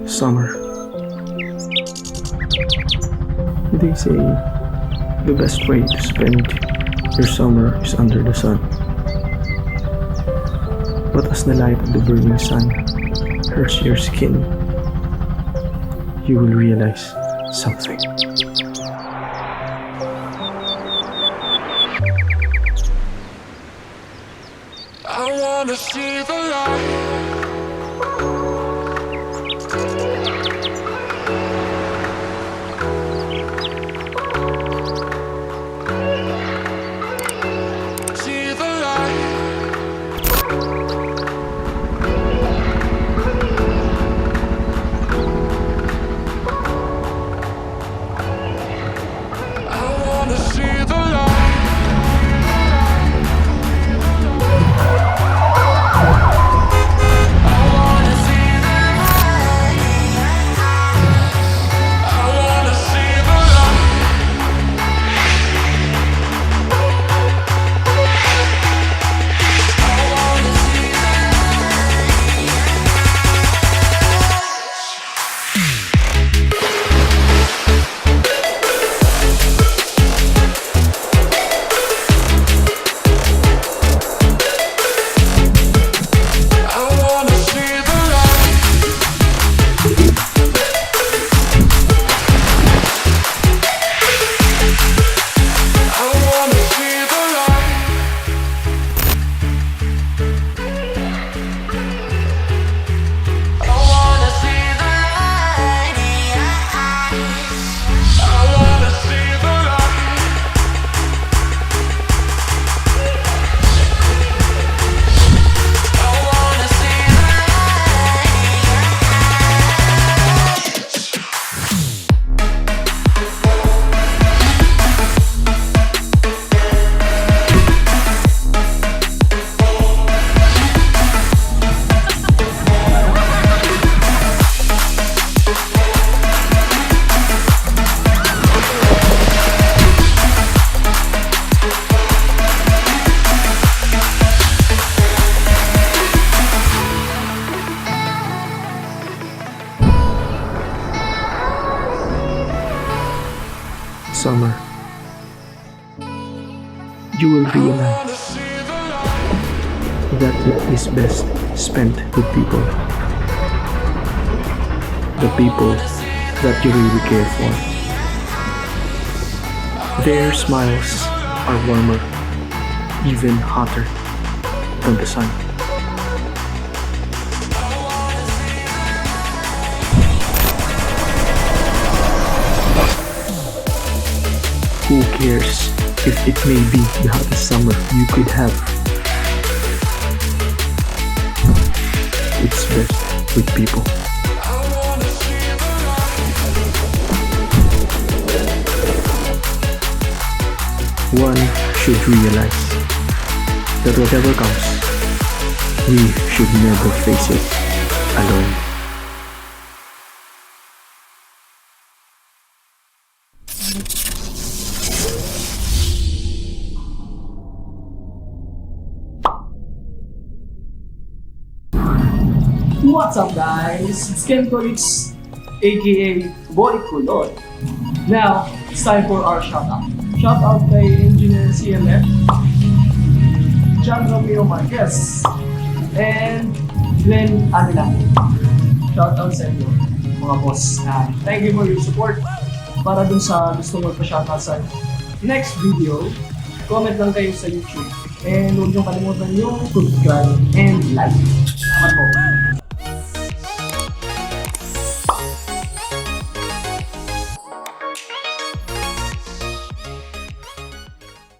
Summer. They say the best way to spend your summer is under the sun. But as the light of the burning sun hurts your skin, you will realize something. I wanna see the light. See the light. I wanna see the light. Summer, you will realize that it is best spent with people. The people that you really care for. Their smiles are warmer, even hotter than the sun. Who cares if it may be the hottest summer you could have? It's best with people. One should realize that whatever comes, we should never face it alone. What's up guys? It's Khencolitz, a.k.a. BoyKulot. Now, it's time for our shoutout. Shoutout kay Engineer CMF, John Romeo Marquez, and Glenn Aguilar. Shoutout sa inyo, mga boss. Thank you for your support. Para dun sa gusto mo pa-shoutout sa next video, comment lang kayo sa YouTube. And huwag niyong kalimutan yung subscribe and like. Salamat po.